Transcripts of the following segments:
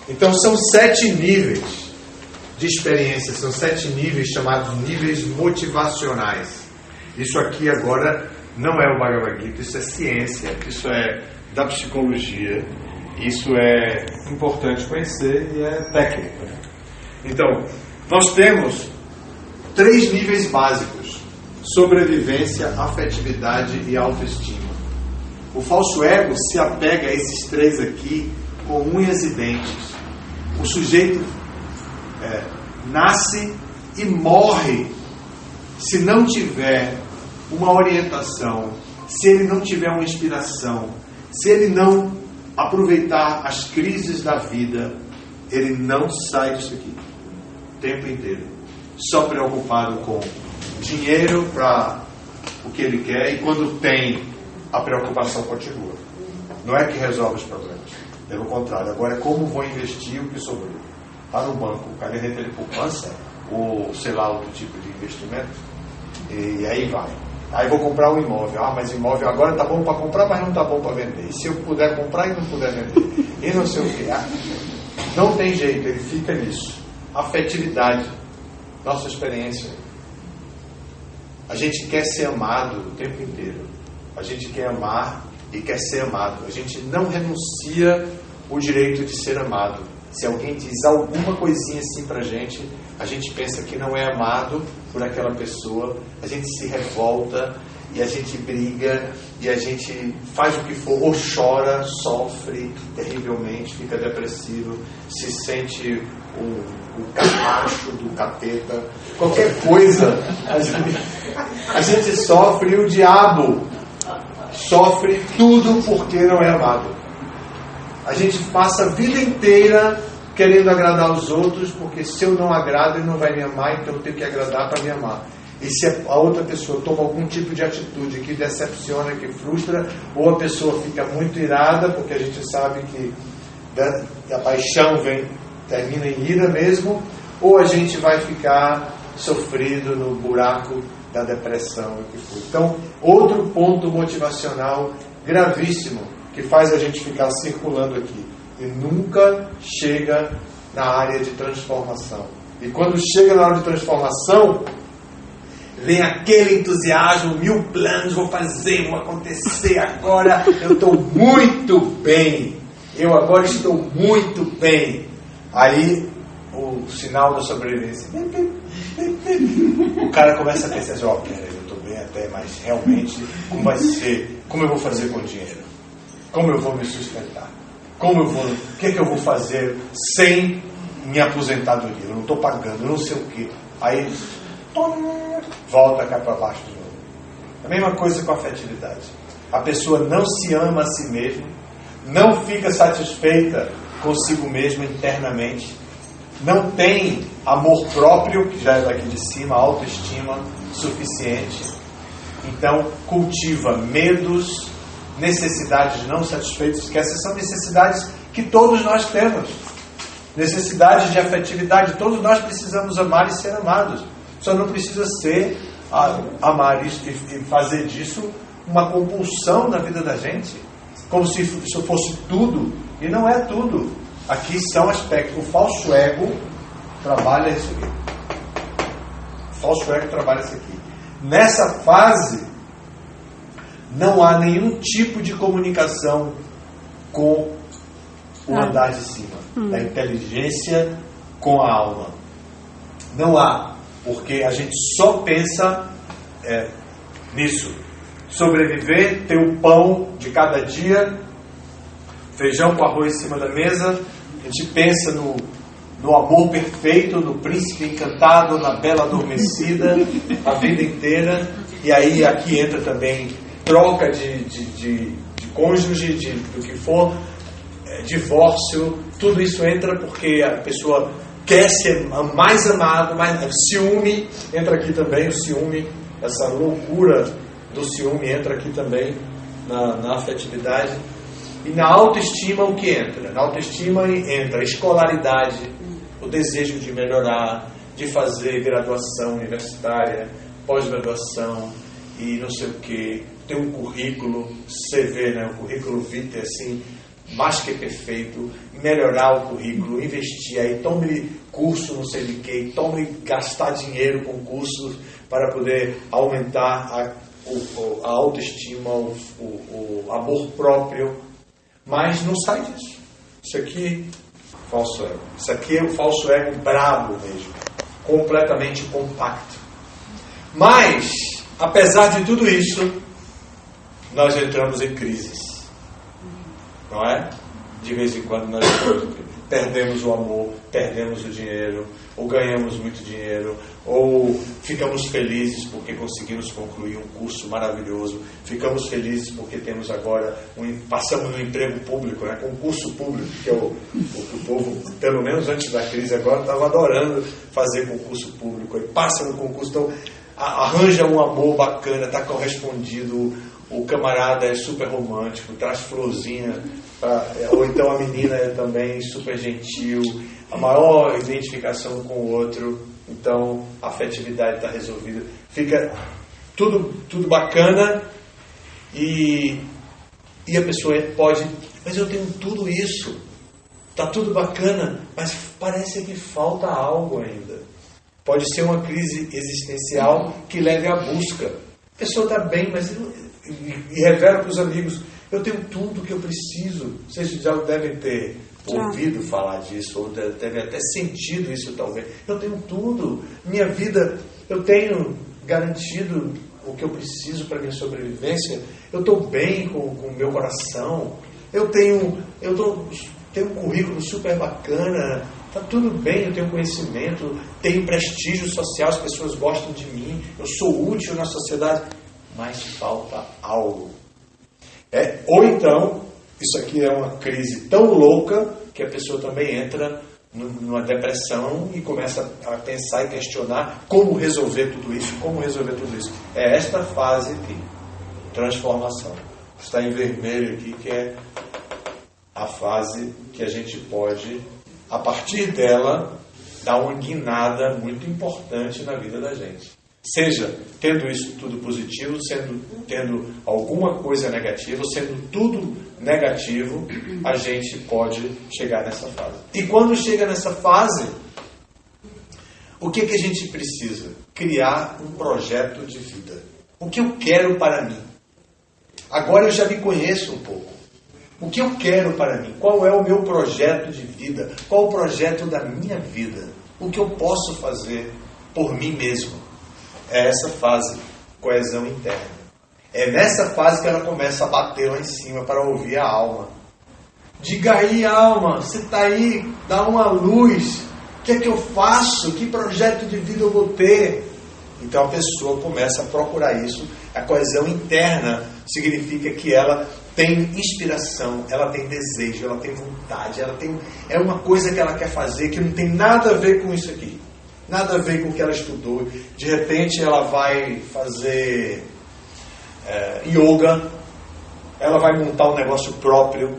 Então são 7 níveis de experiência, são 7 níveis chamados níveis motivacionais. Isso aqui agora não é o Bhagavad Gita, isso é ciência, isso é da psicologia, isso é importante conhecer e é técnico. Então, nós temos 3 níveis básicos: sobrevivência, afetividade e autoestima. O falso ego se apega a esses 3 aqui com unhas e dentes. O sujeito nasce e morre se não tiver uma orientação, se ele não tiver uma inspiração, se ele não aproveitar as crises da vida, ele não sai disso aqui o tempo inteiro, só preocupado com dinheiro para o que ele quer, e quando tem, a preocupação continua. Não é que resolve os problemas, pelo contrário, agora é como vou investir o que sobrou. Está no banco, caderneta de poupança, ou sei lá, outro tipo de investimento, e aí vai. Aí vou comprar um imóvel. Mas imóvel agora está bom para comprar, mas não está bom para vender. E se eu puder comprar e não puder vender? E não sei o que. Não tem jeito, ele fica nisso. Afetividade, nossa experiência. A gente quer ser amado o tempo inteiro. A gente quer amar e quer ser amado. A gente não renuncia o direito de ser amado. Se alguém diz alguma coisinha assim pra gente, a gente pensa que não é amado por aquela pessoa, a gente se revolta e a gente briga e a gente faz o que for, ou chora, sofre terrivelmente, fica depressivo, se sente o capacho do capeta, qualquer coisa a gente sofre, e o diabo sofre tudo porque não é amado. A gente passa a vida inteira querendo agradar os outros, porque se eu não agrado, ele não vai me amar, então eu tenho que agradar para me amar. E se a outra pessoa toma algum tipo de atitude que decepciona, que frustra, ou a pessoa fica muito irada, porque a gente sabe que a paixão termina em ira mesmo, ou a gente vai ficar sofrido no buraco da depressão. Então, outro ponto motivacional gravíssimo, que faz a gente ficar circulando aqui e nunca chega na área de transformação. E quando chega na área de transformação, vem aquele entusiasmo, 1000 planos, vou fazer, vou acontecer agora, eu estou muito bem, eu agora estou muito bem. Aí o sinal da sobrevivência, o cara começa a pensar assim, peraí, eu estou bem até, mas realmente como vai ser, como eu vou fazer com o dinheiro? Como eu vou me sustentar? O que é que eu vou fazer sem minha aposentadoria? Eu não estou pagando, eu não sei o que. Aí, volta cá para baixo de novo. A mesma coisa com a afetividade. A pessoa não se ama a si mesma, não fica satisfeita consigo mesma internamente, não tem amor próprio, que já é daqui de cima, autoestima suficiente. Então, cultiva medos, necessidades não satisfeitas, que essas são necessidades que todos nós temos. Necessidades de afetividade, todos nós precisamos amar e ser amados. Só não precisa ser amar isso e fazer disso uma compulsão na vida da gente, como se isso fosse tudo, e não é tudo. Aqui são aspectos. O falso ego trabalha isso aqui. O falso ego trabalha isso aqui. Nessa fase, não há nenhum tipo de comunicação com o andar de cima, da inteligência com a alma. Não há, porque a gente só pensa nisso. Sobreviver, ter o pão de cada dia, feijão com arroz em cima da mesa. A gente pensa no amor perfeito, no príncipe encantado, na bela adormecida, a vida inteira. E aí aqui entra também troca de cônjuge, do que for, divórcio, tudo isso entra porque a pessoa quer ser mais amado, ciúme entra aqui também, o ciúme, essa loucura do ciúme entra aqui também na afetividade. E na autoestima o que entra? Na autoestima entra a escolaridade, o desejo de melhorar, de fazer graduação universitária, pós-graduação e não sei o que, ter um currículo, CV, né? O currículo vitae assim, mais que perfeito, melhorar o currículo, investir aí, tome curso não sei de quê, tome gastar dinheiro com cursos para poder aumentar a autoestima, o amor próprio, mas não sai disso. Isso aqui é falso ego. Isso aqui é o falso ego brabo mesmo, completamente compacto. Mas, apesar de tudo isso, nós entramos em crises. Não é? De vez em quando nós perdemos o amor, perdemos o dinheiro, ou ganhamos muito dinheiro, ou ficamos felizes porque conseguimos concluir um curso maravilhoso, ficamos felizes porque temos agora, passamos no emprego público, né? Concurso público, que é o que o povo, pelo menos antes da crise agora, estava adorando fazer concurso público, aí passa no concurso, então arranja um amor bacana, está correspondido, o camarada é super romântico, traz florzinha, ou então a menina é também super gentil, a maior identificação com o outro, então a afetividade está resolvida, fica tudo bacana e a pessoa pode, mas eu tenho tudo isso, está tudo bacana, mas parece que falta algo ainda. Pode ser uma crise existencial que leve à busca. A pessoa está bem, mas e revela para os amigos, eu tenho tudo que eu preciso. Vocês já devem ter ouvido falar disso, ou devem até sentido isso talvez. Eu tenho tudo, minha vida, eu tenho garantido o que eu preciso para a minha sobrevivência, eu estou bem com o meu coração, eu tenho um currículo super bacana, está tudo bem, eu tenho conhecimento, tenho prestígio social, as pessoas gostam de mim, eu sou útil na sociedade, mas falta algo. Ou então, isso aqui é uma crise tão louca que a pessoa também entra numa depressão e começa a pensar e questionar como resolver tudo isso, É esta fase aqui, transformação. Está em vermelho aqui, que é a fase que a gente pode, a partir dela, dar uma guinada muito importante na vida da gente. Seja tendo isso tudo positivo, tendo alguma coisa negativa, sendo tudo negativo, a gente pode chegar nessa fase. E quando chega nessa fase, o que a gente precisa? Criar um projeto de vida. O que eu quero para mim? Agora eu já me conheço um pouco. O que eu quero para mim? Qual é o meu projeto de vida? Qual o projeto da minha vida? O que eu posso fazer por mim mesmo? É essa fase, coesão interna. É nessa fase que ela começa a bater lá em cima para ouvir a alma. Diga aí, alma, você está aí, dá uma luz. O que é que eu faço? Que projeto de vida eu vou ter? Então a pessoa começa a procurar isso. A coesão interna significa que ela tem inspiração, ela tem desejo, ela tem vontade, é uma coisa que ela quer fazer que não tem nada a ver com isso aqui. Nada a ver com o que ela estudou. De repente ela vai fazer yoga, ela vai montar um negócio próprio,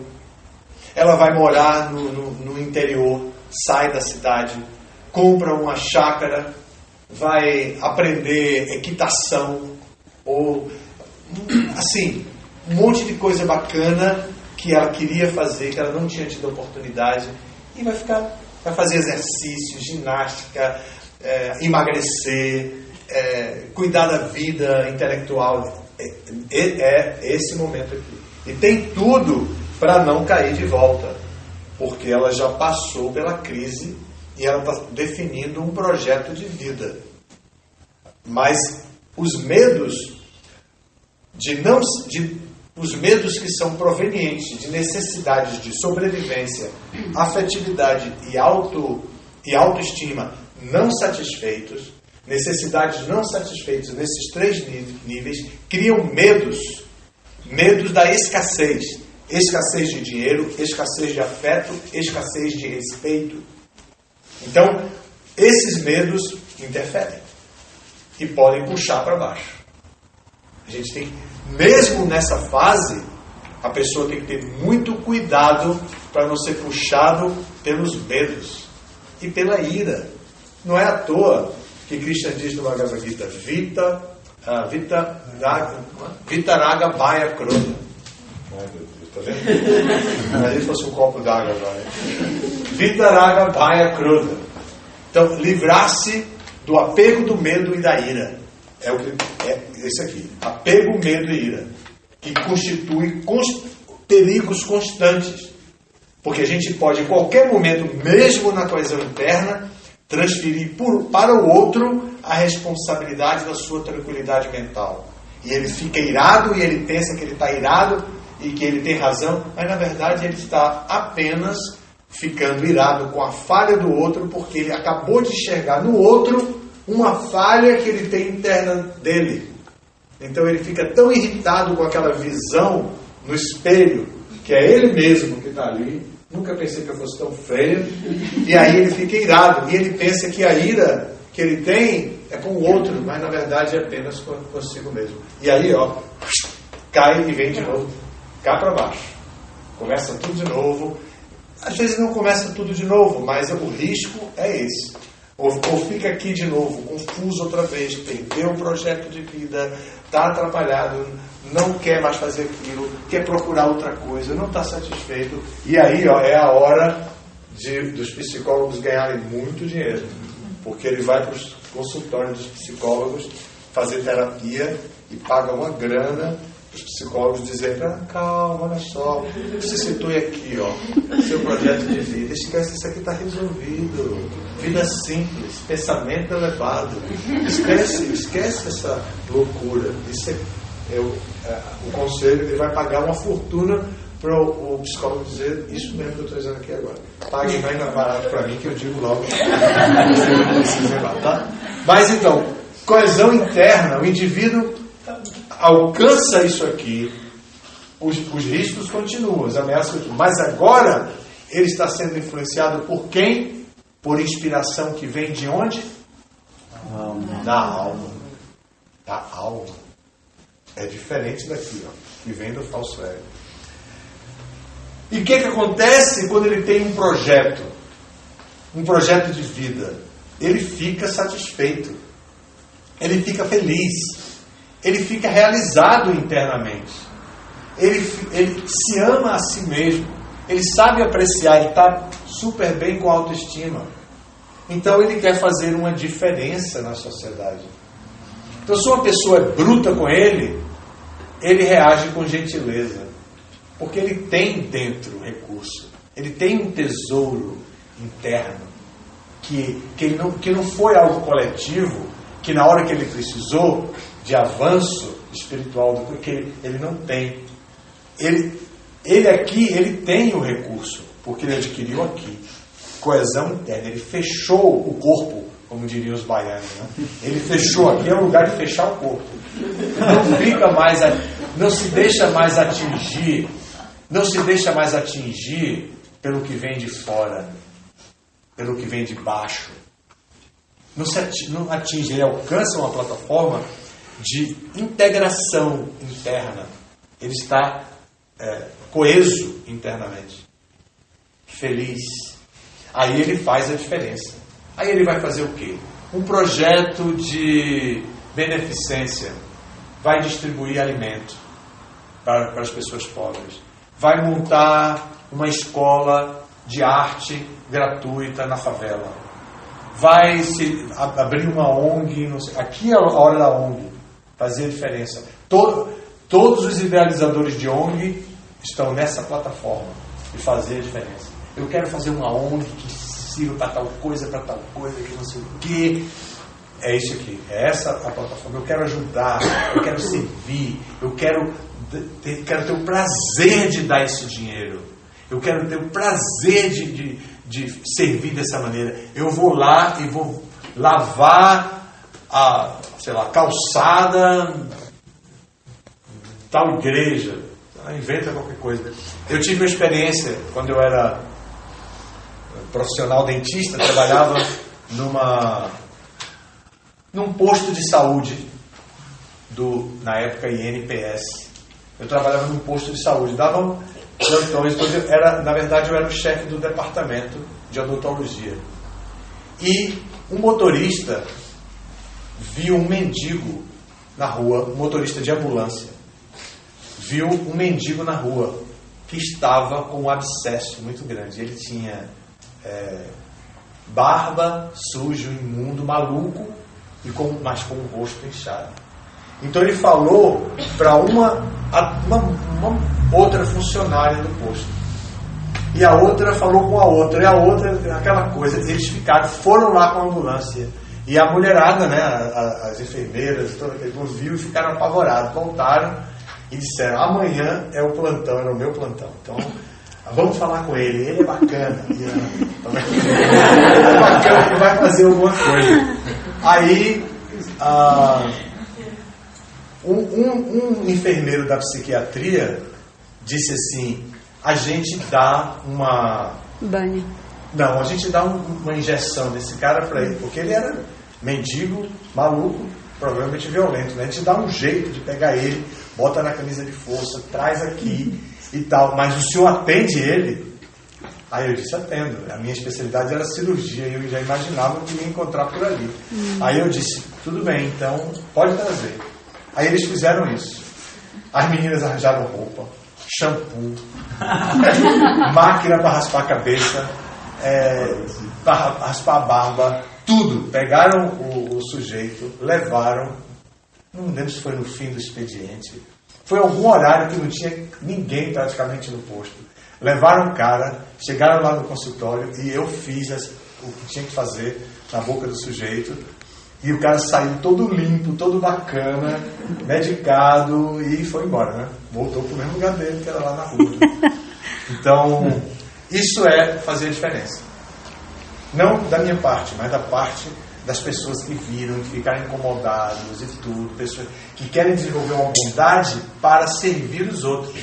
ela vai morar no interior, sai da cidade, compra uma chácara, vai aprender equitação, ou assim, um monte de coisa bacana que ela queria fazer, que ela não tinha tido oportunidade, e vai fazer exercício, ginástica, emagrecer, cuidar da vida intelectual. É esse momento aqui. E tem tudo para não cair de volta, porque ela já passou pela crise e ela está definindo um projeto de vida. Mas os medos os medos que são provenientes de necessidades de sobrevivência, afetividade e autoestima não satisfeitos, necessidades não satisfeitas nesses 3 níveis, criam medos da escassez de dinheiro, escassez de afeto, escassez de respeito. Então, esses medos interferem e podem puxar para baixo. A gente tem, mesmo nessa fase, a pessoa tem que ter muito cuidado para não ser puxado pelos medos e pela ira. Não é à toa que Krishna diz no Bhagavad Gita, Vitaraga Bhaya Krodha. tá vendo? Imagina se fosse um copo d'água agora. Vitaraga Bhaya Krodha. Então, livrar-se do apego, do medo e da ira. É o que é esse aqui. Apego, medo e ira. Que constitui perigos constantes. Porque a gente pode, em qualquer momento, mesmo na coesão interna, transferir para o outro a responsabilidade da sua tranquilidade mental. E ele fica irado e ele pensa que ele está irado e que ele tem razão, mas na verdade ele está apenas ficando irado com a falha do outro, porque ele acabou de enxergar no outro uma falha que ele tem interna dele. Então ele fica tão irritado com aquela visão no espelho, que é ele mesmo que está ali. Nunca pensei que eu fosse tão feio. E aí ele fica irado. E ele pensa que a ira que ele tem é com o outro, mas na verdade é apenas consigo mesmo. E aí, ó, cai e vem de novo. Cá para baixo. Começa tudo de novo. Às vezes não começa tudo de novo, mas o risco é esse. Ou fica aqui de novo, confuso outra vez, perdeu o projeto de vida, está atrapalhado, não quer mais fazer aquilo, quer procurar outra coisa, não está satisfeito. E aí, ó, é a hora dos psicólogos ganharem muito dinheiro. Porque ele vai para os consultórios dos psicólogos fazer terapia e paga uma grana para os psicólogos dizerem: calma, olha só, você citou aqui, ó, seu projeto de vida, esquece, isso aqui está resolvido. Vida simples, pensamento elevado. Esquece essa loucura. Isso o conselho, ele vai pagar uma fortuna para o psicólogo dizer isso mesmo que eu estou dizendo aqui agora. Pague mais barato para mim que eu digo logo. Você não precisa ir lá, tá? Mas então, coesão interna, o indivíduo alcança isso aqui, os riscos continuam, as ameaças continuam. Mas agora ele está sendo influenciado por quem? Por inspiração que vem de onde? Da alma. Da alma. É diferente daqui, ó, que vem do falso ego. E o que acontece quando ele tem um projeto de vida? Ele fica satisfeito, ele fica feliz, ele fica realizado internamente, ele se ama a si mesmo, ele sabe apreciar, ele está super bem com a autoestima. Então ele quer fazer uma diferença na sociedade. Então, se uma pessoa é bruta com ele reage com gentileza. Porque ele tem dentro recurso. Ele tem um tesouro interno. Que não foi algo coletivo, que na hora que ele precisou de avanço espiritual, que ele não tem. Ele aqui, ele tem o recurso, porque ele adquiriu aqui. Coesão interna. Ele fechou o corpo, como diriam os baianos, né? Ele fechou aqui, é o lugar de fechar o corpo. Não fica mais, não se deixa mais atingir, pelo que vem de fora, pelo que vem de baixo. Não atinge, ele alcança uma plataforma de integração interna. Ele está coeso internamente, feliz. Aí ele faz a diferença. Aí ele vai fazer o quê? Um projeto de beneficência. Vai distribuir alimento para as pessoas pobres. Vai montar uma escola de arte gratuita na favela. Vai abrir uma ONG. Aqui é a hora da ONG. Fazer a diferença. Todos os idealizadores de ONG estão nessa plataforma de fazer a diferença. Eu quero fazer uma ONG que sirva para tal coisa, que não sei o quê. É isso aqui, é essa a plataforma. Eu quero ajudar, eu quero servir, eu quero ter o prazer de dar esse dinheiro. Eu quero ter o prazer de servir dessa maneira. Eu vou lá e vou lavar a calçada tal igreja. Inventa qualquer coisa. Eu tive uma experiência quando eu era profissional dentista, trabalhava num posto de saúde na época INPS. Eu trabalhava num posto de saúde, dava plantões, na verdade eu era o chefe do departamento de odontologia. E um motorista viu um mendigo na rua, um motorista de ambulância, viu um mendigo na rua, que estava com um abscesso muito grande. Ele tinha barba, sujo, imundo, maluco, mas com o rosto inchado. Então ele falou para uma outra funcionária do posto. E a outra falou com a outra. E a outra, aquela coisa. Eles foram lá com a ambulância. E a mulherada, né, as enfermeiras, todo aquele povo viu e ficaram apavorados. Voltaram e disseram: amanhã é o plantão, era o meu plantão. Então, vamos falar com ele. Ele é bacana. Ele é bacana, ele vai fazer alguma coisa. Aí, um enfermeiro da psiquiatria disse assim: a gente dá uma... Bunny. Não, a gente dá uma injeção nesse cara para ele, porque ele era mendigo, maluco, provavelmente violento, né? A gente dá um jeito de pegar ele, bota na camisa de força, traz aqui e tal, mas o senhor atende ele? Aí eu disse: atendo. A minha especialidade era cirurgia e eu já imaginava que ia encontrar por ali. Aí eu disse: tudo bem, então pode trazer. Aí eles fizeram isso. As meninas arranjaram roupa, shampoo, máquina para raspar a cabeça, para raspar a barba, tudo. Pegaram o sujeito, levaram, não lembro se foi no fim do expediente, foi algum horário que não tinha ninguém praticamente no posto. Levaram o cara, chegaram lá no consultório e eu fiz o que tinha que fazer na boca do sujeito. E o cara saiu todo limpo, todo bacana, medicado e foi embora, né? Voltou para o mesmo lugar dele, que era lá na rua. Então, isso é fazer a diferença. Não da minha parte, mas da parte das pessoas que viram, que ficaram incomodados e tudo. Pessoas que querem desenvolver uma bondade para servir os outros.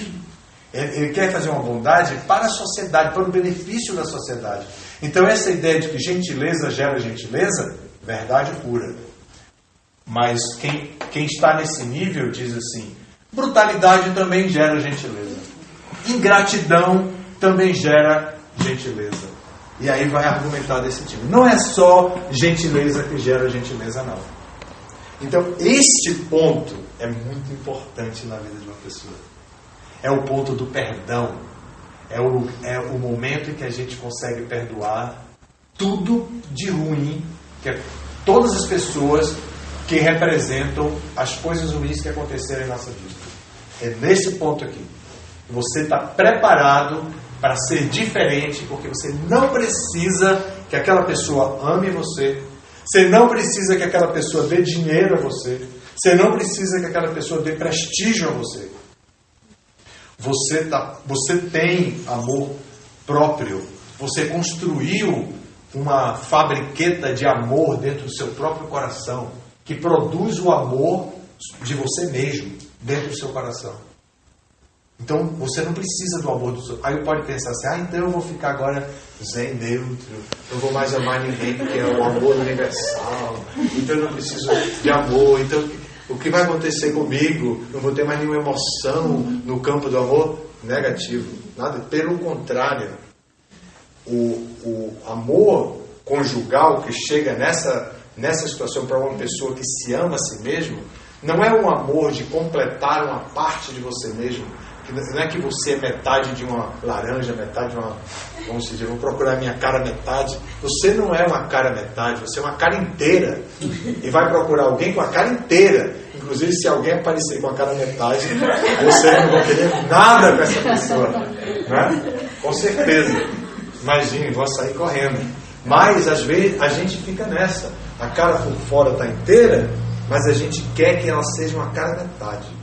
Ele quer fazer uma bondade para a sociedade, para o benefício da sociedade. Então, essa ideia de que gentileza gera gentileza, verdade pura. Mas quem está nesse nível diz assim: brutalidade também gera gentileza. Ingratidão também gera gentileza. E aí vai argumentar desse tipo. Não é só gentileza que gera gentileza, não. Então, este ponto é muito importante na vida de uma pessoa. É o ponto do perdão. É o momento em que a gente consegue perdoar tudo de ruim, que é todas as pessoas que representam as coisas ruins que aconteceram em nossa vida. É nesse ponto aqui. Você está preparado para ser diferente, porque você não precisa que aquela pessoa ame você. Você não precisa que aquela pessoa dê dinheiro a você. Você não precisa que aquela pessoa dê prestígio a você. Você tem amor próprio. Você construiu uma fabriqueta de amor dentro do seu próprio coração, que produz o amor de você mesmo dentro do seu coração. Então você não precisa do amor dos outros. Aí pode pensar assim: então eu vou ficar agora zen, neutro, não vou mais amar ninguém porque é o amor universal, então eu não preciso de amor, então o que vai acontecer comigo? Não vou ter mais nenhuma emoção no campo do amor? Negativo, nada, pelo contrário. O amor conjugal que chega nessa situação para uma pessoa que se ama a si mesmo, não é um amor de completar uma parte de você mesmo. Não é que você é metade de uma laranja, metade de uma... Vamos dizer, vou procurar minha cara metade. Você não é uma cara metade, você é uma cara inteira. E vai procurar alguém com a cara inteira. Inclusive, se alguém aparecer com a cara metade, você não vai querer nada com essa pessoa. Né? Com certeza. Imagine, vou sair correndo. Mas, às vezes, a gente fica nessa. A cara por fora está inteira, mas a gente quer que ela seja uma cara metade.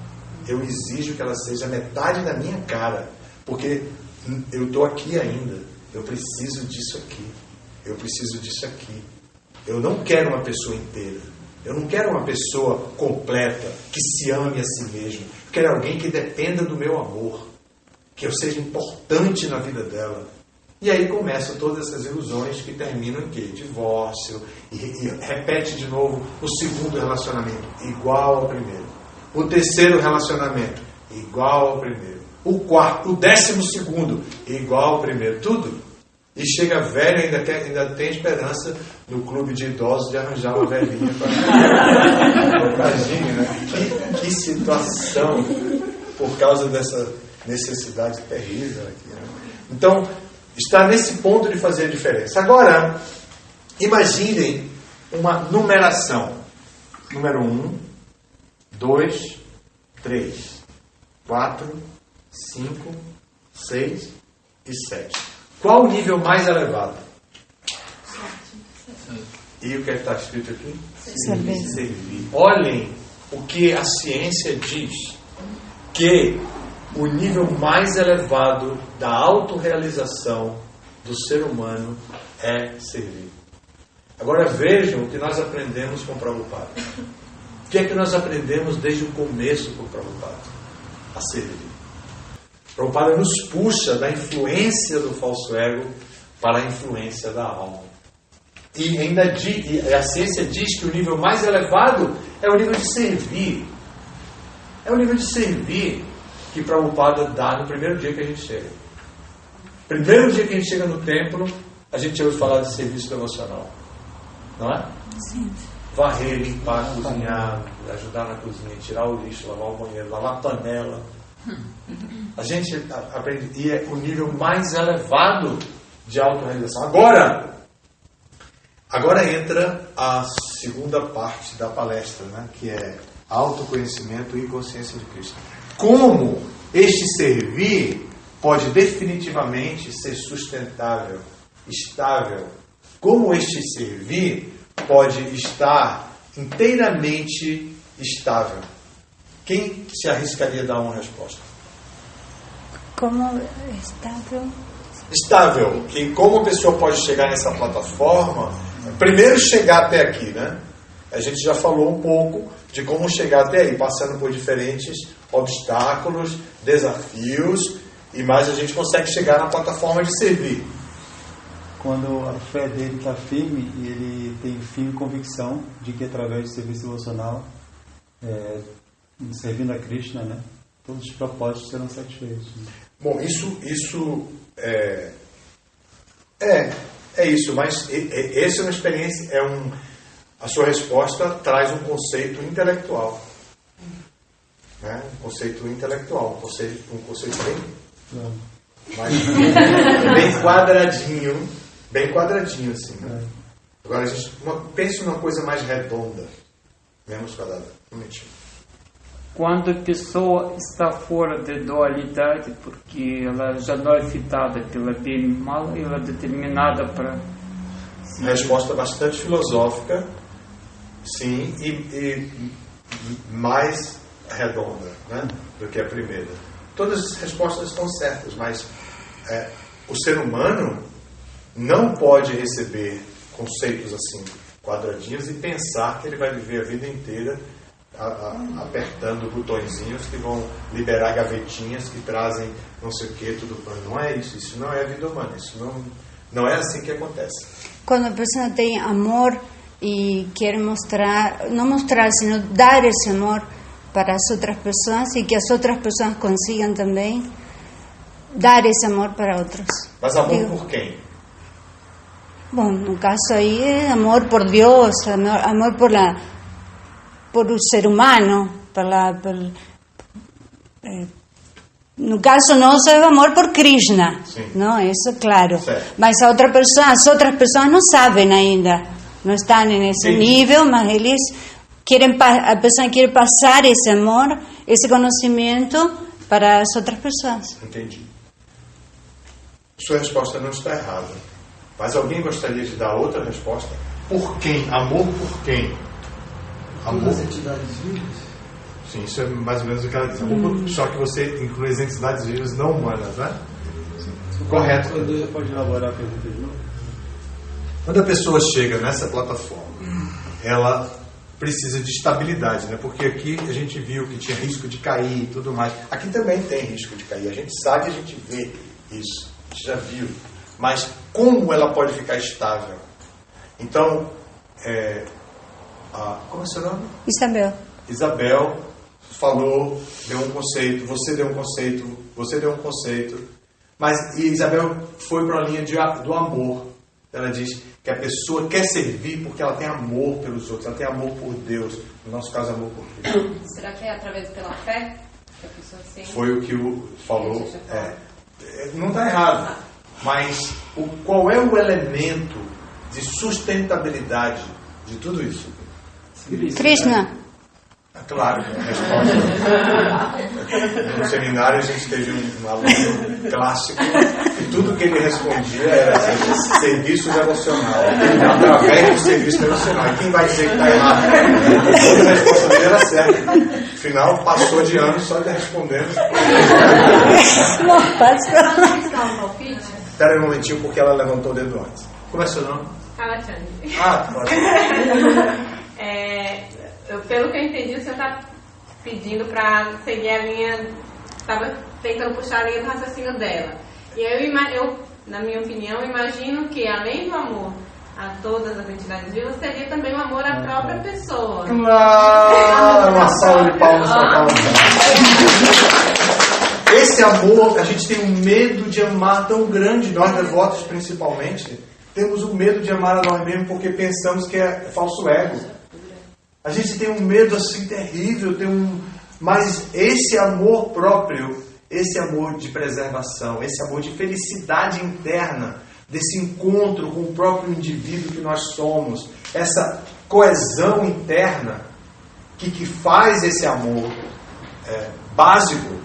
Eu exijo que ela seja metade da minha cara, porque eu estou aqui ainda. Eu preciso disso aqui. Eu preciso disso aqui. Eu não quero uma pessoa inteira. Eu não quero uma pessoa completa, que se ame a si mesmo. Eu quero alguém que dependa do meu amor, que eu seja importante na vida dela. E aí começam todas essas ilusões que terminam em quê? Divórcio. E repete de novo o segundo relacionamento, igual ao primeiro. O terceiro relacionamento, igual ao primeiro. O quarto, o 12º, igual ao primeiro. Tudo. E chega velho e ainda tem esperança no clube de idosos de arranjar uma velhinha para imagine, né? Que situação por causa necessidade terrível aqui, né? Então, está nesse ponto de fazer a diferença. Agora, imaginem uma numeração. Número 1, 2, 3, 4, 5, 6 e 7. Qual o nível mais elevado? E o que está escrito aqui? Servir. Olhem o que a ciência diz, que o nível mais elevado da autorrealização do ser humano é servir. Agora vejam o que nós aprendemos com o Prabhupada. O que é que nós aprendemos desde o começo com o Prabhupada? A servir. O Prabhupada nos puxa da influência do falso ego para a influência da alma. E ainda a ciência diz que o nível mais elevado é o nível de servir. É o nível de servir que Prabhupada dá no primeiro dia que a gente chega. Primeiro dia que a gente chega no templo, a gente ouve falar de serviço devocional. Não é? Sim. Varrer, limpar, cozinhar, ajudar na cozinha, tirar o lixo, lavar o banheiro, lavar a panela. A gente aprende, e é o nível mais elevado de autorrealização. Agora entra a segunda parte da palestra, né, que é autoconhecimento e consciência de Krishna. Como este servir pode definitivamente ser sustentável, estável. Como este servir pode estar inteiramente estável. Quem se arriscaria a dar uma resposta? Como estável? Estável. Que como a pessoa pode chegar nessa plataforma? Primeiro chegar até aqui, né? A gente já falou um pouco de como chegar até aí, passando por diferentes obstáculos, desafios, e mais a gente consegue chegar na plataforma de servir. Quando a fé dele está firme e ele tem firme convicção de que através do serviço devocional, servindo a Krishna, né, todos os propósitos serão satisfeitos. Né? Bom, isso é isso, mas essa é uma experiência, a sua resposta traz um conceito intelectual, né? Um conceito intelectual, um conceito bem quadradinho assim, né? Agora a gente pense numa coisa mais redonda, menos quadrada. Um momentinho. Quando a pessoa está fora da dualidade, porque ela já não é fitada pela bem e mal, ela é determinada para... Resposta bastante filosófica, sim, e mais redonda, né, do que a primeira. Todas as respostas estão certas, mas o ser humano não pode receber conceitos assim, quadradinhos, e pensar que ele vai viver a vida inteira apertando botõezinhos que vão liberar gavetinhas que trazem não sei o que, tudo. Não é isso não é a vida humana, isso não é assim que acontece. Quando a pessoa tem amor e quer sino dar esse amor para as outras pessoas, e que as outras pessoas consigam também dar esse amor para outros. Mas amor por quem? Bom, no caso aí é amor por Deus, amor por o ser humano, no caso nosso é amor por Krishna, não? Isso é claro. Certo. Mas as outras pessoas não sabem ainda, não estão nesse nível, mas eles a pessoa quer passar esse amor, esse conhecimento para as outras pessoas. Entendi. Sua resposta não está errada. Mas alguém gostaria de dar outra resposta? Por quem? Amor por quem? Amor? As entidades vivas? Sim, isso é mais ou menos o que ela diz. Só que você inclui as entidades vivas não humanas, né? Correto. Você pode elaborar a pergunta de novo? Quando a pessoa chega nessa plataforma, ela precisa de estabilidade, né? Porque aqui a gente viu que tinha risco de cair e tudo mais. Aqui também tem risco de cair. A gente sabe, a gente vê isso. A gente já viu. Mas como ela pode ficar estável? Então, como é seu nome? Isabel falou, deu um conceito, você deu um conceito, mas Isabel foi para a linha do amor. Ela diz que a pessoa quer servir porque ela tem amor pelos outros, ela tem amor por Deus, no nosso caso amor por Deus. Será que é através pela fé? Foi o que o falou. Não está errado. Mas qual é o elemento de sustentabilidade de tudo isso? Krishna. Claro, a resposta. No seminário a gente teve um aluno clássico e tudo que ele respondia era serviço devocional, através do serviço devocional. E quem vai dizer que está errado? Toda a resposta dele era certa. Afinal, passou de ano só de respondendo. Espera aí um momentinho, porque ela levantou o dedo antes. Como é seu nome? Kalachandi. Pode. Pelo que eu entendi, o senhor está pedindo para seguir a linha, estava tentando puxar a linha do raciocínio dela. E eu, na minha opinião, imagino que além do amor a todas as entidades vivas, seria também o amor à própria pessoa. Claro! Uma salva de palmas para Paula. Esse amor, a gente tem um medo de amar tão grande, nós devotos principalmente, temos o medo de amar a nós mesmos porque pensamos que é falso ego. A gente tem um medo assim terrível, mas esse amor próprio, esse amor de preservação, esse amor de felicidade interna, desse encontro com o próprio indivíduo que nós somos, essa coesão interna que faz esse amor básico.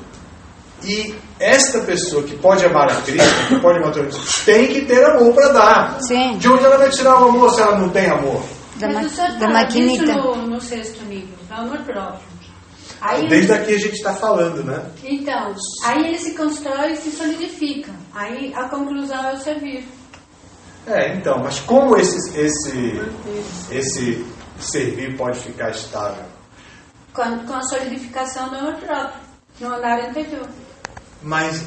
E esta pessoa que pode amar a Cristo, que pode amar a Cristo, tem que ter amor para dar. Sim. De onde ela vai tirar o amor se ela não tem amor? Mas o senhor fala disso no sexto nível, no amor próprio. Aí desde aqui a gente está falando, né? Então, aí ele se constrói e se solidifica. Aí a conclusão é o servir. Então, mas como esse servir pode ficar estável? Com a solidificação do amor próprio, no andar anterior. Mas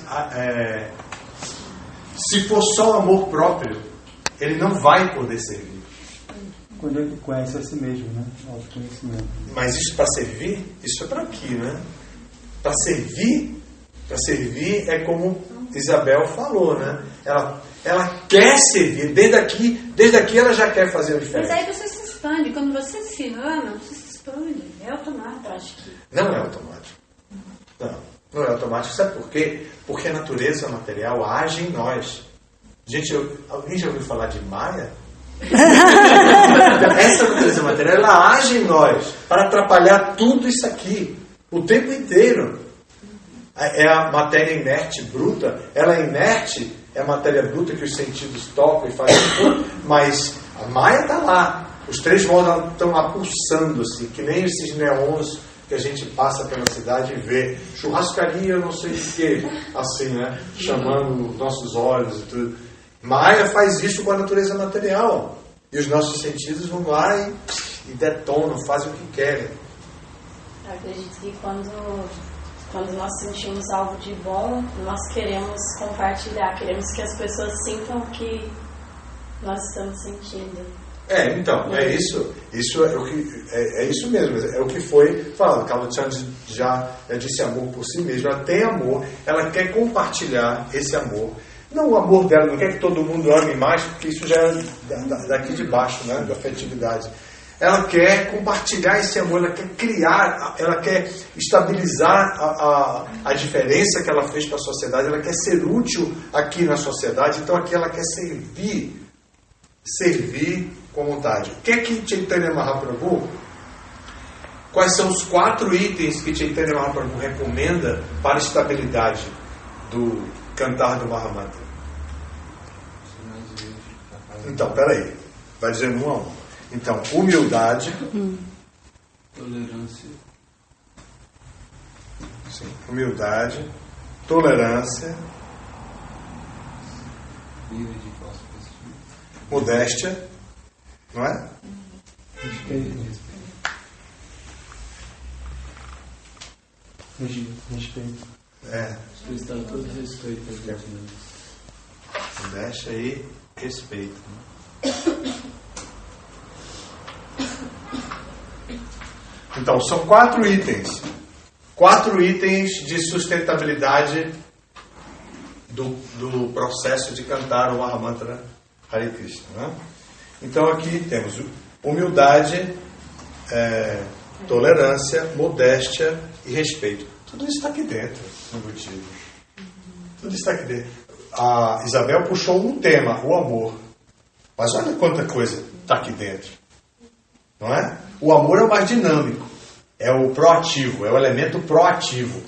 se for só amor próprio, ele não vai poder servir. Quando ele conhece a si mesmo, né? Autoconhecimento. Mas isso para servir, isso é para aqui, né? Para servir é como Isabel falou, né? Ela quer servir, desde aqui ela já quer fazer a diferença. Mas aí você se expande, quando você se ama, você se expande. É automático, acho que. Não é automático. Não é automático. Sabe por quê? Porque a natureza material age em nós. Gente, alguém já ouviu falar de Maia? Essa natureza material, ela age em nós para atrapalhar tudo isso aqui o tempo inteiro. É a matéria inerte, bruta. Ela é inerte, é a matéria bruta que os sentidos tocam e fazem tudo, mas a Maia está lá. Os três modos estão lá pulsando assim, que nem esses neons que a gente passa pela cidade e vê. Churrascaria, não sei o que, assim, né? Chamando nossos olhos e tudo. Maia faz isso com a natureza material. E os nossos sentidos vão lá e detonam, fazem o que querem. Eu acredito que quando nós sentimos algo de bom, nós queremos compartilhar, queremos que as pessoas sintam o que nós estamos sentindo. Então, é isso. Isso é o que é isso mesmo. É o que foi falado. Kalachandi já disse amor por si mesma. Ela tem amor, ela quer compartilhar esse amor. Não o amor dela, não quer que todo mundo ame mais, porque isso já é daqui de baixo, né, da afetividade. Ela quer compartilhar esse amor, ela quer criar, ela quer estabilizar a diferença que ela fez para a sociedade, ela quer ser útil aqui na sociedade, então aqui ela quer servir com vontade. O que é que Chaitanya Mahaprabhu, quais são os 4 itens que Chaitanya Mahaprabhu recomenda para a estabilidade do cantar do Mahamantra? Então, peraí, vai dizendo um a um. Então, humildade, tolerância. Sim, humildade, tolerância, modéstia, não é? Respeito. Prestar todo respeito às outras. Modéstia e respeito. Então, são 4 itens. 4 itens de sustentabilidade do processo de cantar o Mahamantra Hare Krishna. Né? Então, aqui temos humildade, tolerância, modéstia e respeito. Tudo isso está aqui dentro, embutido. Tudo isso está aqui dentro. A Isabel puxou um tema, o amor. Mas olha quanta coisa está aqui dentro. Não é? O amor é o mais dinâmico. É o proativo, é o elemento proativo.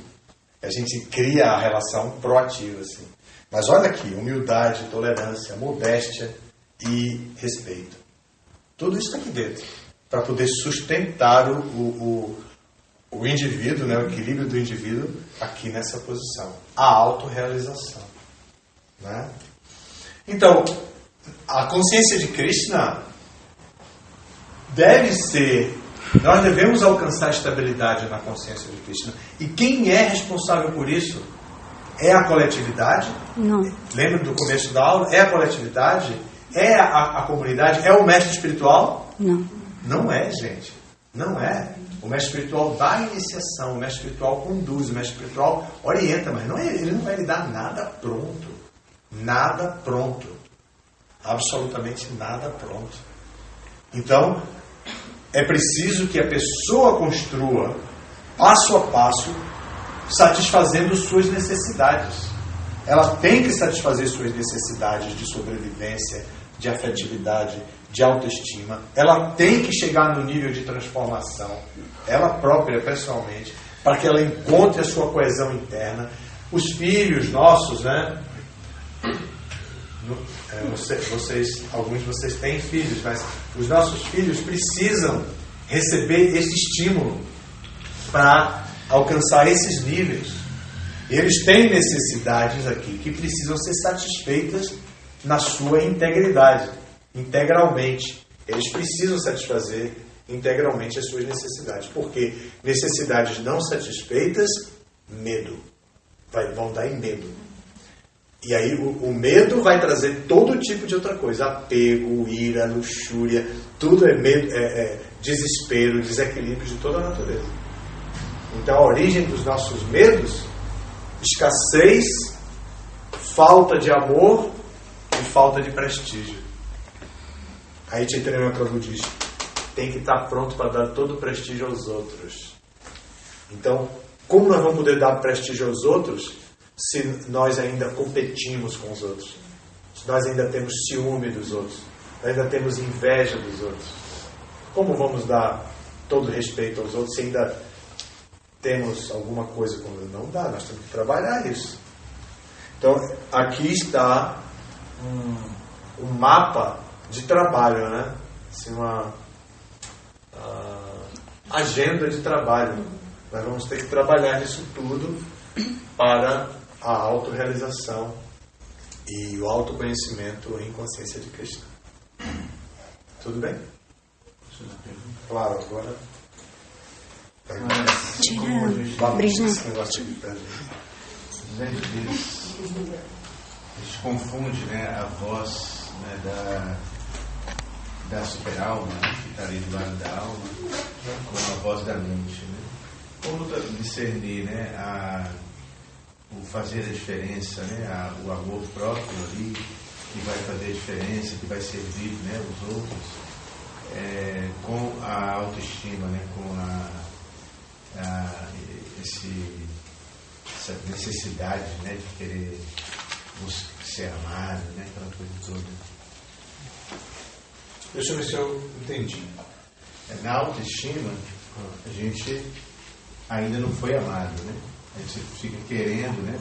A gente cria a relação proativa, assim. Mas olha aqui, humildade, tolerância, modéstia e respeito. Tudo isso está aqui dentro. Para poder sustentar o indivíduo, né, o equilíbrio do indivíduo aqui nessa posição. A autorrealização. Né? Então, a consciência de Krishna deve ser... Nós devemos alcançar estabilidade na consciência de Krishna. E quem é responsável por isso? É a coletividade? Não. Lembra do começo da aula? É a coletividade? É a comunidade? É o mestre espiritual? Não. Não é, gente. Não é. O mestre espiritual dá iniciação, o mestre espiritual conduz, o mestre espiritual orienta, mas ele não vai lhe dar nada pronto. Nada pronto. Absolutamente nada pronto. Então, é preciso que a pessoa construa, passo a passo, satisfazendo suas necessidades. Ela tem que satisfazer suas necessidades de sobrevivência, de afetividade, de autoestima. Ela tem que chegar no nível de transformação, ela própria, pessoalmente, para que ela encontre a sua coesão interna. Os filhos nossos, né? Alguns de vocês têm filhos, mas os nossos filhos precisam receber esse estímulo para alcançar esses níveis. Eles têm necessidades aqui que precisam ser satisfeitas na sua integridade, integralmente. Eles precisam satisfazer integralmente as suas necessidades. Porque necessidades não satisfeitas, medo. Vão dar em medo. E aí o medo vai trazer todo tipo de outra coisa. Apego, ira, luxúria, tudo é medo, desespero, desequilíbrio de toda a natureza. Então a origem dos nossos medos, escassez, falta de amor e falta de prestígio. Aí Chaitanya Mahaprabhu diz, tem que estar pronto para dar todo o prestígio aos outros. Então, como nós vamos poder dar prestígio aos outros se nós ainda competimos com os outros? Se nós ainda temos ciúme dos outros, nós ainda temos inveja dos outros? Como vamos dar todo respeito aos outros se ainda temos alguma coisa como não dá? Nós temos que trabalhar isso. Então, aqui está um mapa de trabalho, né? Assim, uma agenda de trabalho. Nós vamos ter que trabalhar nisso tudo para a autorrealização e o autoconhecimento em consciência de Krishna. Tudo bem? Claro, agora... Eles confundem, né, a voz, né, da super-alma, né, que está ali do lado da alma, com a voz da mente. Né? Como discernir, né, o fazer a diferença, né, o amor próprio ali, que vai fazer a diferença, que vai servir, né, os outros, com a autoestima, né, com essa necessidade, né, de querer ser amado, né, aquela coisa toda. Deixa eu ver se eu entendi. Na autoestima, a gente ainda não foi amado, né? A gente fica querendo, né,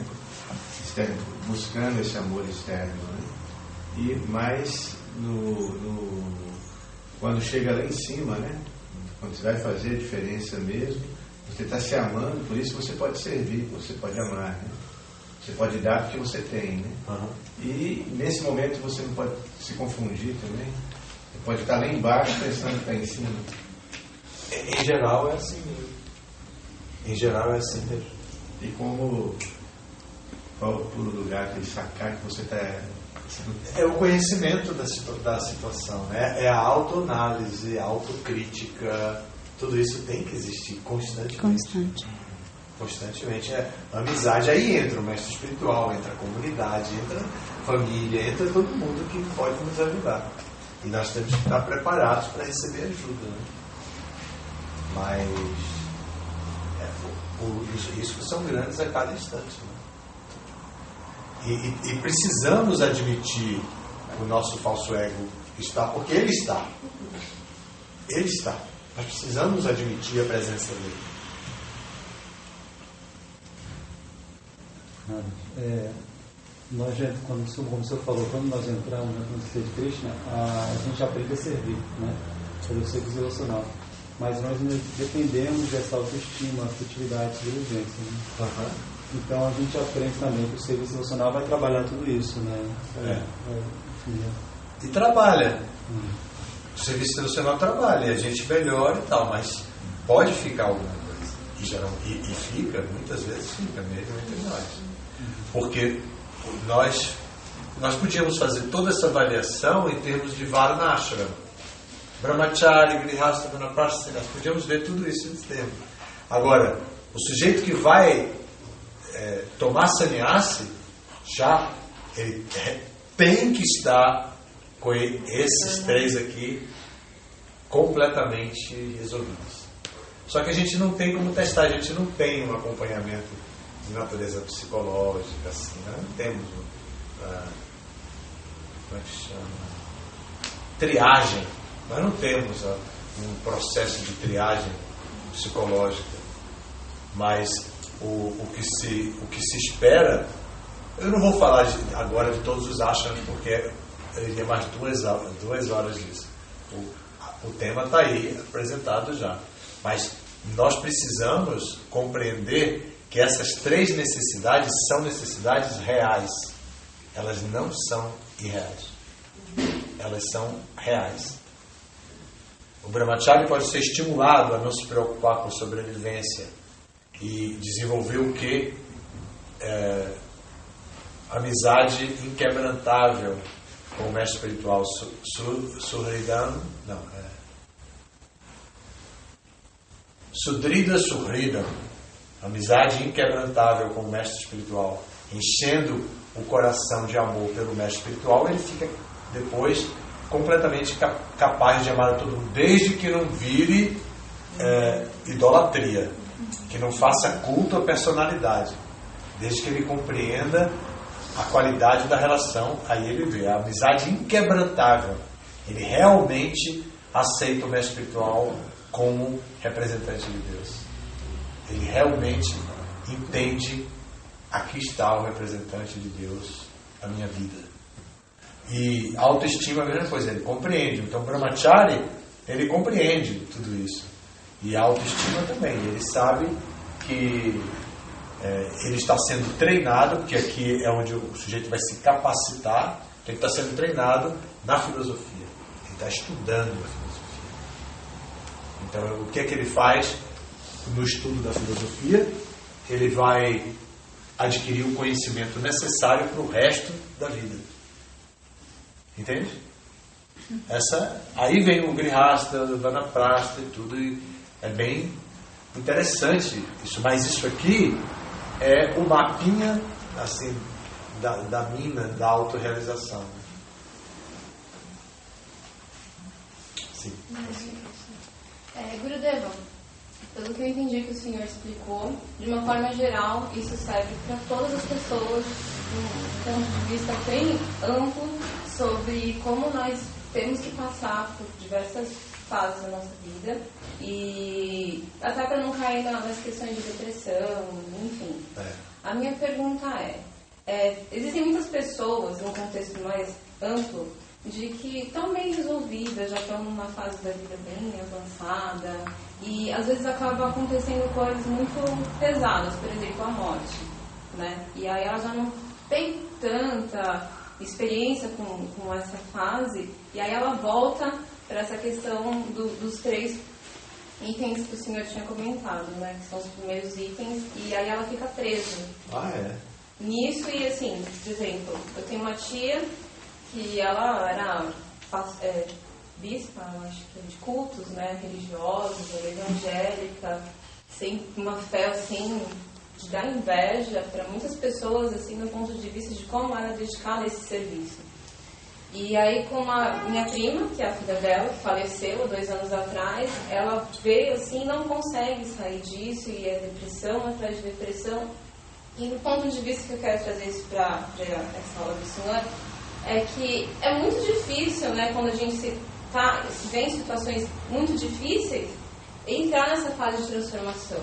buscando esse amor externo, né? Mas quando chega lá em cima, né, quando você vai fazer a diferença mesmo, você está se amando, por isso você pode servir, você pode amar, né? Você pode dar porque você tem, né? Uhum. E nesse momento você não pode se confundir também. Você pode estar lá embaixo pensando que está em cima. Em geral é assim mesmo. Em geral é assim mesmo. E qual o lugar de sacar que você está... É o conhecimento da situação, né? É a autoanálise, a autocrítica. Tudo isso tem que existir constantemente. Constantemente. A amizade, aí entra o mestre espiritual, entra a comunidade, entra a família, entra todo mundo que pode nos ajudar. E nós temos que estar preparados para receber ajuda, né? Mas Os riscos são grandes a cada instante. Né? E precisamos admitir o nosso falso ego está, porque ele está. Ele está. Nós precisamos admitir a presença dele. Nós, como o senhor falou, quando nós entramos na consciência de Krishna, a gente aprende a servir, né? Pelo serviço devocional. Mas nós dependemos dessa autoestima, afetividade, sobrevivência. Né? Uhum. Então a gente aprende também que o serviço devocional vai trabalhar tudo isso, né? E trabalha. O serviço devocional trabalha, a gente melhora e tal, mas pode ficar alguma coisa. E fica, muitas vezes fica mesmo entre nós. Porque nós podíamos fazer toda essa avaliação em termos de Varnashram. Brahmachari, Grihastha, Vanaprastha, nós podíamos ver tudo isso nesse tempo. Agora, o sujeito que vai tomar sannyasi, já ele tem que estar com esses três aqui completamente resolvidos. Só que a gente não tem como testar, a gente não tem um acompanhamento de natureza psicológica, assim, né? Não temos como é que chama? Triagem. Nós não temos um processo de triagem psicológica, mas o que se espera, eu não vou falar agora de todos os ashrams, porque eu iria mais 2 horas disso. O tema está aí apresentado já, mas nós precisamos compreender que essas 3 necessidades são necessidades reais, elas não são irreais, elas são reais. O brahmachari pode ser estimulado a não se preocupar com sobrevivência e desenvolver o que? Amizade inquebrantável com o mestre espiritual. Sudrida Suhridam, amizade inquebrantável com o mestre espiritual, enchendo o coração de amor pelo mestre espiritual, ele fica depois completamente capaz de amar a todo mundo, desde que não vire idolatria, que não faça culto à personalidade, desde que ele compreenda a qualidade da relação. Aí ele vê a amizade inquebrantável, ele realmente aceita o mestre espiritual como representante de Deus, ele realmente entende: aqui está o representante de Deus na minha vida. E a autoestima é a mesma coisa, ele compreende. Então o brahmachari, ele compreende tudo isso. E a autoestima também, ele sabe que ele está sendo treinado, porque aqui é onde o sujeito vai se capacitar, ele está sendo treinado na filosofia, ele está estudando a filosofia. Então o que é que ele faz no estudo da filosofia? Ele vai adquirir o conhecimento necessário para o resto da vida. Entende? Aí vem o Grihastha, o Vanaprastha e tudo, e é bem interessante isso, mas isso aqui é o mapinha assim, da mina, da autorrealização. Sim. Gurudeva, pelo que eu entendi que o senhor explicou, de uma forma geral, isso serve para todas as pessoas, de um ponto de vista bem amplo, sobre como nós temos que passar por diversas fases da nossa vida, e até para não cair nas questões de depressão, enfim. A minha pergunta existem muitas pessoas, num contexto mais amplo, de que estão bem resolvidas, já estão numa fase da vida bem avançada, e às vezes acaba acontecendo coisas muito pesadas, por exemplo, a morte, né? E aí ela já não tem tanta experiência com essa fase, e aí ela volta para essa questão dos 3 itens que o senhor tinha comentado, né? Que são os primeiros itens, e aí ela fica presa. Nisso, e assim, por exemplo, eu tenho uma tia que ela era bispa, eu acho que de cultos, né, religiosos, evangélica, sem uma fé assim, de dar inveja para muitas pessoas, assim, do ponto de vista de como ela é dedicada a esse serviço. E aí, com a minha prima, que é a filha dela, que faleceu há 2 anos atrás, ela veio assim, não consegue sair disso, e é depressão atrás de depressão. E do ponto de vista que eu quero trazer isso para essa aula do senhor, é que é muito difícil, né, quando a gente se vê em situações muito difíceis, entrar nessa fase de transformação.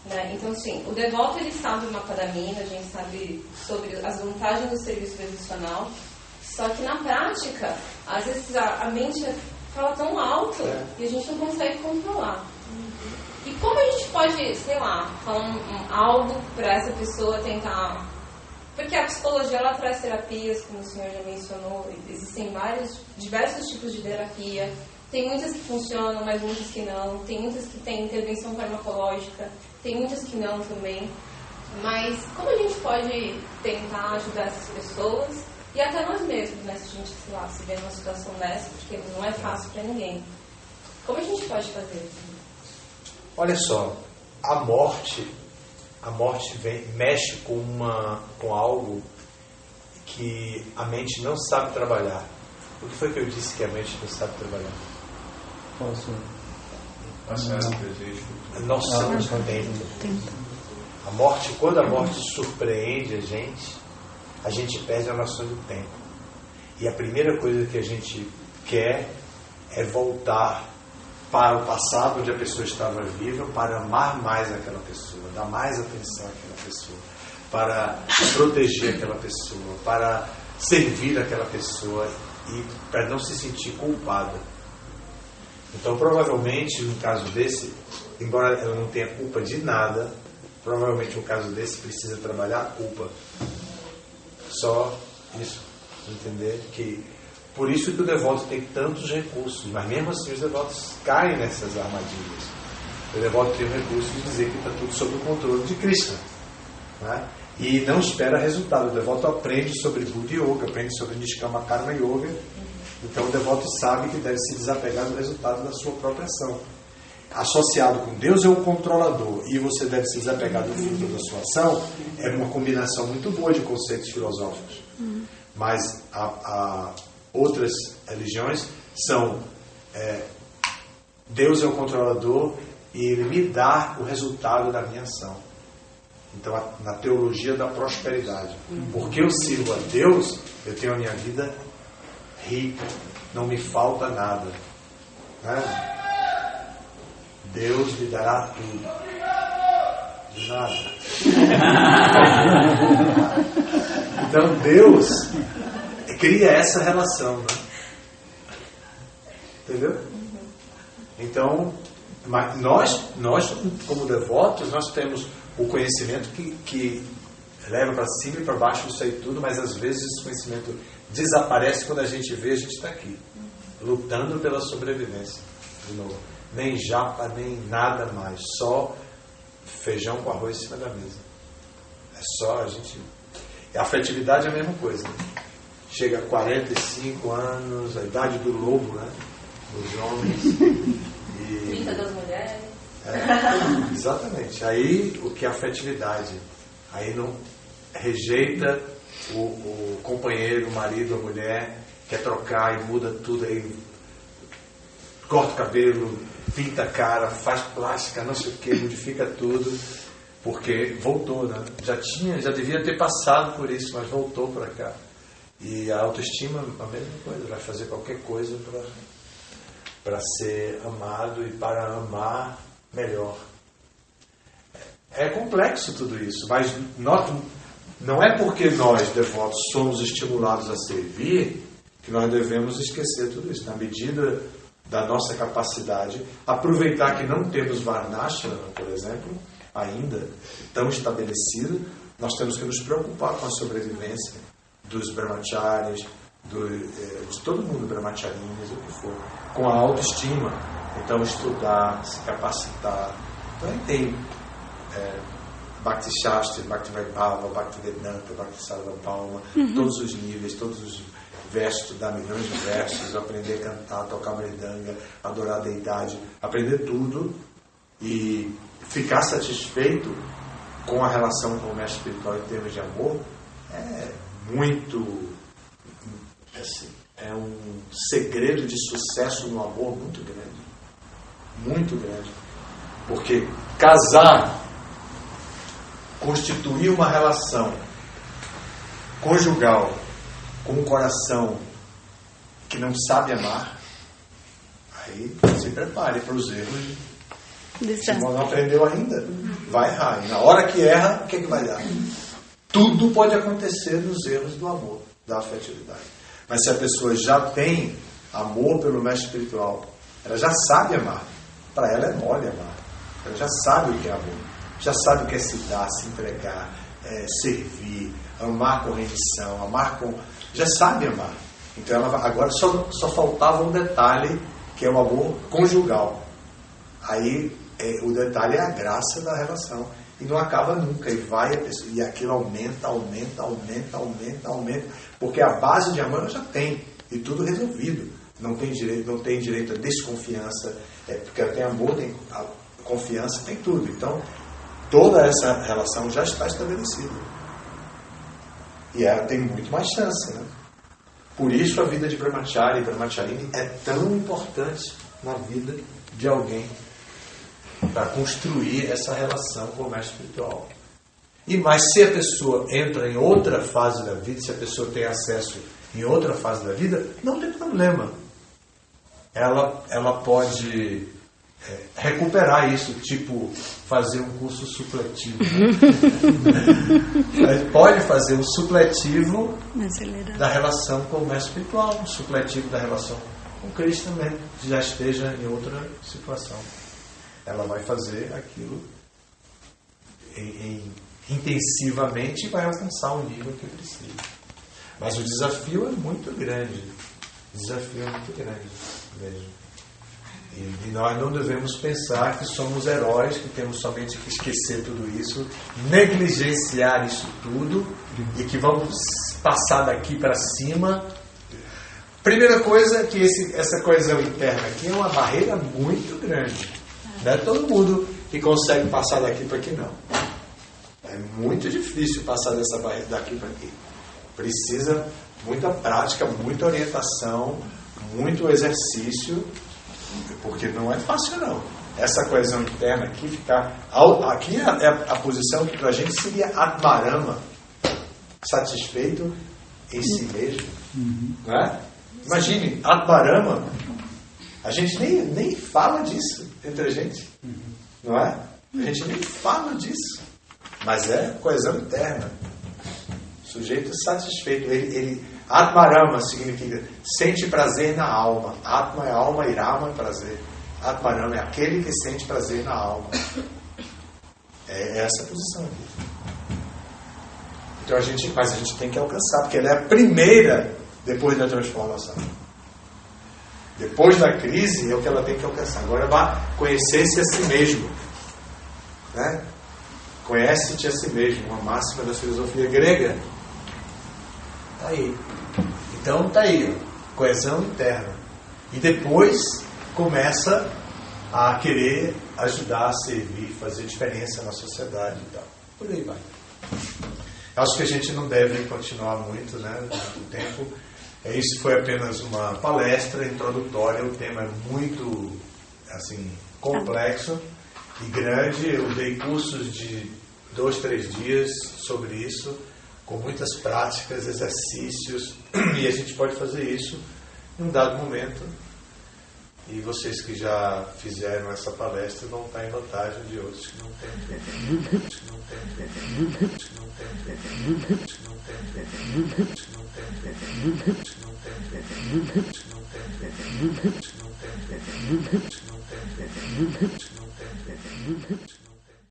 Né? Então, sim, o devoto, ele sabe o mapa da mina, a gente sabe sobre as vantagens do serviço devocional, só que na prática, às vezes a mente fala tão alto e a gente não consegue controlar. E como a gente pode, sei lá, falar algo para essa pessoa tentar... Porque a psicologia, ela traz terapias, como o senhor já mencionou, existem diversos tipos de terapia. Tem muitas que funcionam, mas muitas que não. Tem muitas que têm intervenção farmacológica, tem muitas que não também. Mas como a gente pode tentar ajudar essas pessoas e até nós mesmos, né? Se a gente, sei lá, se vê numa situação dessa, porque não é fácil para ninguém. Como a gente pode fazer? Olha só, a morte mexe com algo que a mente não sabe trabalhar. O que foi que eu disse que a mente não sabe trabalhar? Nosso tempo. A morte, quando a morte surpreende a gente perde a noção do tempo. E a primeira coisa que a gente quer é voltar para o passado, onde a pessoa estava viva, para amar mais aquela pessoa, dar mais atenção àquela pessoa, para proteger aquela pessoa, para servir aquela pessoa e para não se sentir culpada. Então, provavelmente, no caso desse, embora ela não tenha culpa de nada, provavelmente no caso desse precisa trabalhar a culpa. Só isso, entender que por isso que o devoto tem tantos recursos, mas mesmo assim os devotos caem nessas armadilhas. O devoto tem o recurso de dizer que está tudo sob o controle de Krishna, né? E não espera resultado. O devoto aprende sobre Buddha Yoga, aprende sobre Nishkama Karma Yoga. Então o devoto sabe que deve se desapegar do resultado da sua própria ação. Associado com Deus é o controlador e você deve se desapegar do fruto da sua ação, é uma combinação muito boa de conceitos filosóficos. Mas outras religiões são Deus é o controlador e Ele me dá o resultado da minha ação. Então, na teologia da prosperidade, porque eu sirvo a Deus, eu tenho a minha vida rica, não me falta nada, né? Deus lhe dará tudo. De nada. Então Deus cria essa relação, né? Entendeu? Então, nós como devotos, nós temos o conhecimento que leva para cima e para baixo isso aí tudo, mas às vezes esse conhecimento desaparece quando a gente vê, a gente está aqui, lutando pela sobrevivência. De novo, nem japa, nem nada mais, só feijão com arroz em cima da mesa. É só a gente... A afetividade é a mesma coisa, né? Chega a 45 anos, a idade do lobo, né? Dos homens. E... 30 das mulheres. Exatamente. Aí o que é afetividade? Aí não rejeita o companheiro, o marido, a mulher, quer trocar e muda tudo, aí corta o cabelo, pinta a cara, faz plástica, não sei o que, modifica tudo, porque voltou, né? Já devia ter passado por isso, mas voltou para cá. E a autoestima, a mesma coisa, vai fazer qualquer coisa para ser amado e para amar melhor. É complexo tudo isso, mas não é porque nós, devotos, somos estimulados a servir que nós devemos esquecer tudo isso. Na medida da nossa capacidade, aproveitar que não temos Varnashrama, por exemplo, ainda tão estabelecido, nós temos que nos preocupar com a sobrevivência dos brahmacharis, de todo mundo, brahmacharinis, o que for, com a autoestima. Então, estudar, se capacitar. Então, aí tem Bhakti Shastri, Bhakti Vaibhava, Bhakti Vedanta, Bhakti Sarvabhauma, todos os níveis, todos os versos, estudar milhões de versos, aprender a cantar, tocar mridanga, adorar a deidade, aprender tudo e ficar satisfeito com a relação com o mestre espiritual em termos de amor é muito assim, é um segredo de sucesso no amor muito grande. Muito grande. Porque casar, constituir uma relação conjugal com um coração que não sabe amar, aí se prepare para os erros. Se não aprendeu ainda, vai errar. E na hora que erra, o que vai dar? Tudo pode acontecer nos erros do amor, da afetividade. Mas se a pessoa já tem amor pelo mestre espiritual, ela já sabe amar. Para ela é mole amar. Ela já sabe o que é amor. Já sabe o que é se dar, se entregar, servir, amar com rendição, amar com... Já sabe amar. Então ela vai... agora só faltava um detalhe, que é o amor conjugal. Aí o detalhe é a graça da relação. E não acaba nunca. E vai a pessoa, e aquilo aumenta. Porque a base de amor ela já tem. E tudo resolvido. Não tem direito a desconfiança. Porque ela tem amor, tem a confiança, tem tudo. Então, toda essa relação já está estabelecida. E ela tem muito mais chance, né? Por isso a vida de Brahmachari e Brahmacharini é tão importante na vida de alguém para construir essa relação com o mestre espiritual. Mas se a pessoa entra em outra fase da vida, se a pessoa tem acesso em outra fase da vida, não tem problema. Ela pode recuperar isso, tipo fazer um curso supletivo. Né? Pode fazer um supletivo da relação com o mestre espiritual, um supletivo da relação com Cristo também, que já esteja em outra situação. Ela vai fazer aquilo intensivamente e vai alcançar o nível que precisa. Mas o desafio é muito grande. Mesmo. E nós não devemos pensar que somos heróis, que temos somente que esquecer tudo isso, negligenciar isso tudo e que vamos passar daqui para cima. Primeira coisa é que essa coesão interna aqui é uma barreira muito grande. Não é todo mundo que consegue passar daqui para aqui, não. É muito difícil passar dessa barreira daqui para aqui. Precisa muita prática, muita orientação, muito exercício, porque não é fácil, não. Essa coesão interna aqui, aqui é a posição que para a gente seria Atmarama, satisfeito em si mesmo. Não é? Imagine, Atmarama, a gente nem fala disso entre a gente, não é? A gente nem fala disso, mas é coesão interna. O sujeito satisfeito, Atmarama significa sente prazer na alma. Atma é alma e Rama é prazer. Atmarama é aquele que sente prazer na alma. É essa a posição aqui. Então mas a gente tem que alcançar, porque ela é a primeira depois da transformação. Depois da crise é o que ela tem que alcançar. Agora vai conhecer-se a si mesmo. Né? Conhece-te a si mesmo. Uma máxima da filosofia grega. Está aí. Então está aí. Coesão interna. E depois começa a querer ajudar, servir, fazer diferença na sociedade e tal. Por aí vai. Acho que a gente não deve continuar muito, né, no tempo. Isso foi apenas uma palestra introdutória. O tema é muito complexo e grande. Eu dei cursos de 2, 3 dias sobre isso, com muitas práticas, exercícios, e a gente pode fazer isso em um dado momento. E vocês que já fizeram essa palestra vão estar em vantagem de outros que não têm. Não tem